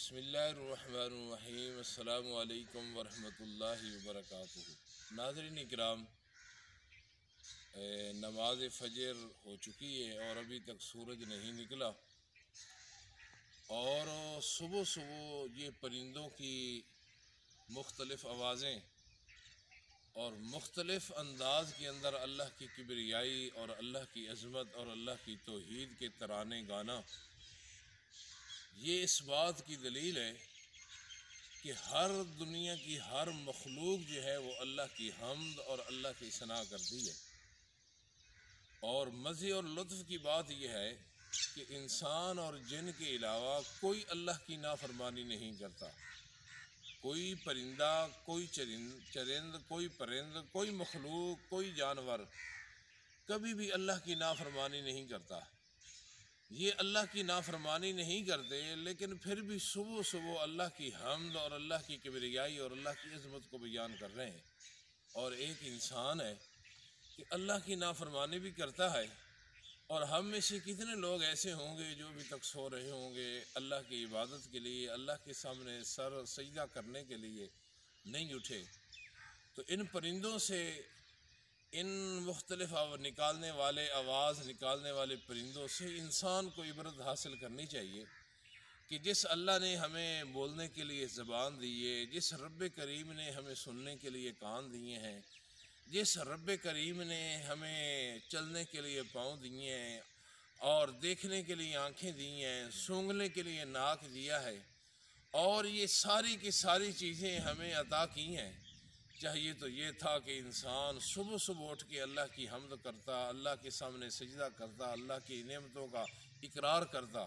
بسم اللہ الرحمن الرحیم۔ السلام علیکم ورحمۃ اللہ وبرکاتہ۔ ناظرین اکرام، نماز فجر ہو چکی ہے اور ابھی تک سورج نہیں نکلا، اور صبح صبح یہ پرندوں کی مختلف آوازیں اور مختلف انداز کے اندر اللہ کی کبریائی اور اللہ کی عظمت اور اللہ کی توحید کے ترانے گانا، یہ اس بات کی دلیل ہے کہ ہر دنیا کی ہر مخلوق جو ہے وہ اللہ کی حمد اور اللہ کی ثنا کرتی ہے۔ اور مزے اور لطف کی بات یہ ہے کہ انسان اور جن کے علاوہ کوئی اللہ کی نافرمانی نہیں کرتا۔ کوئی پرندہ، کوئی چرند، کوئی پرند، کوئی مخلوق، کوئی جانور کبھی بھی اللہ کی نافرمانی نہیں کرتا۔ یہ اللہ کی نافرمانی نہیں کرتے، لیکن پھر بھی صبح صبح اللہ کی حمد اور اللہ کی کبریائی اور اللہ کی عظمت کو بیان کر رہے ہیں۔ اور ایک انسان ہے کہ اللہ کی نافرمانی بھی کرتا ہے، اور ہم میں سے کتنے لوگ ایسے ہوں گے جو ابھی تک سو رہے ہوں گے، اللہ کی عبادت کے لیے، اللہ کے سامنے سر سجدہ کرنے کے لیے نہیں اٹھے۔ تو ان پرندوں سے، ان مختلف نکالنے والے آواز نکالنے والے پرندوں سے انسان کو عبرت حاصل کرنی چاہیے کہ جس اللہ نے ہمیں بولنے کے لیے زبان دی ہے، جس رب کریم نے ہمیں سننے کے لیے کان دیے ہیں، جس رب کریم نے ہمیں چلنے کے لیے پاؤں دیے ہیں اور دیکھنے کے لیے آنکھیں دی ہیں، سونگھنے کے لیے ناک دیا ہے، اور یہ ساری کی ساری چیزیں ہمیں عطا کی ہیں، چاہیے تو یہ تھا کہ انسان صبح صبح اٹھ کے اللہ کی حمد کرتا، اللہ کے سامنے سجدہ کرتا، اللہ کی نعمتوں کا اقرار کرتا،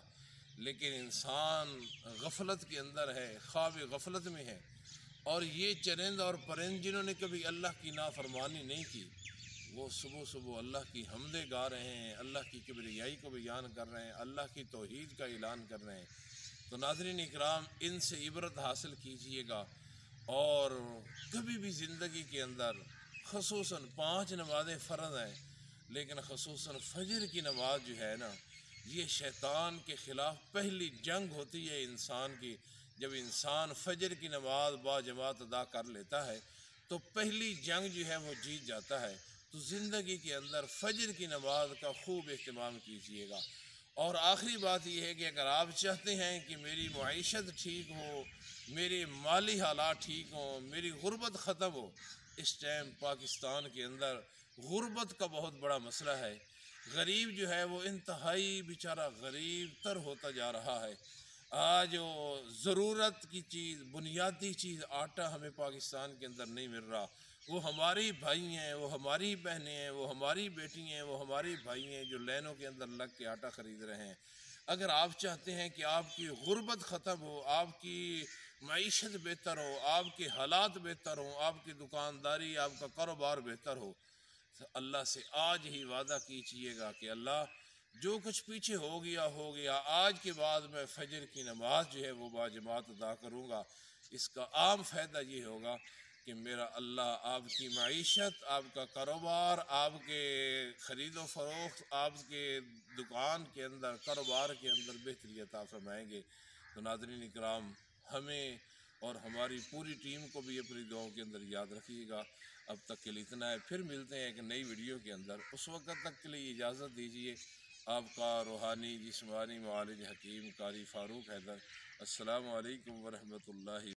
لیکن انسان غفلت کے اندر ہے، خواب غفلت میں ہے۔ اور یہ چرند اور پرند جنہوں نے کبھی اللہ کی نافرمانی نہیں کی، وہ صبح صبح اللہ کی حمدیں گا رہے ہیں، اللہ کی کبریائی کو بیان کر رہے ہیں، اللہ کی توحید کا اعلان کر رہے ہیں۔ تو ناظرین اکرام، ان سے عبرت حاصل کیجئے گا، اور کبھی بھی زندگی کے اندر خصوصاً 5 نمازیں فرض ہیں، لیکن خصوصاً فجر کی نماز جو ہے نا، یہ شیطان کے خلاف پہلی جنگ ہوتی ہے انسان کی۔ جب انسان فجر کی نماز با جماعت ادا کر لیتا ہے تو پہلی جنگ جو ہے وہ جیت جاتا ہے۔ تو زندگی کے اندر فجر کی نماز کا خوب اہتمام کیجیے گا۔ اور آخری بات یہ ہے کہ اگر آپ چاہتے ہیں کہ میری معیشت ٹھیک ہو، میرے مالی حالات ٹھیک ہوں، میری غربت ختم ہو، اس ٹائم پاکستان کے اندر غربت کا بہت بڑا مسئلہ ہے۔ غریب جو ہے وہ انتہائی بیچارہ غریب تر ہوتا جا رہا ہے۔ آج وہ ضرورت کی چیز، بنیادی چیز آٹا ہمیں پاکستان کے اندر نہیں مل رہا۔ وہ ہماری بھائی ہیں، وہ ہماری بہنیں ہیں، وہ ہماری بیٹی ہیں، وہ ہماری بھائی ہیں جو لینوں کے اندر لگ کے آٹا خرید رہے ہیں۔ اگر آپ چاہتے ہیں کہ آپ کی غربت ختم ہو، آپ کی معیشت بہتر ہو، آپ کے حالات بہتر ہوں، آپ کی دکانداری، آپ کا کاروبار بہتر ہو، تو اللہ سے آج ہی وعدہ کیجیے گا کہ اللہ، جو کچھ پیچھے ہو گیا، آج کے بعد میں فجر کی نماز جو ہے وہ باجماعت ادا کروں گا۔ اس کا عام فائدہ یہ ہوگا کہ میرا اللہ آپ کی معیشت، آپ کا کاروبار، آپ کے خرید و فروخت، آپ کے دکان کے اندر، کاروبار کے اندر بہتری عطا فرمائیں گے۔ تو ناظرین اکرام، ہمیں اور ہماری پوری ٹیم کو بھی اپنی دعاؤں کے اندر یاد رکھیے گا۔ اب تک کے لیے اتنا ہے، پھر ملتے ہیں ایک نئی ویڈیو کے اندر۔ اس وقت تک کے لیے اجازت دیجیے۔ آپ کا روحانی جسمانی معالج حکیم قاری فاروق حیدر۔ السلام علیکم ورحمۃ اللہ۔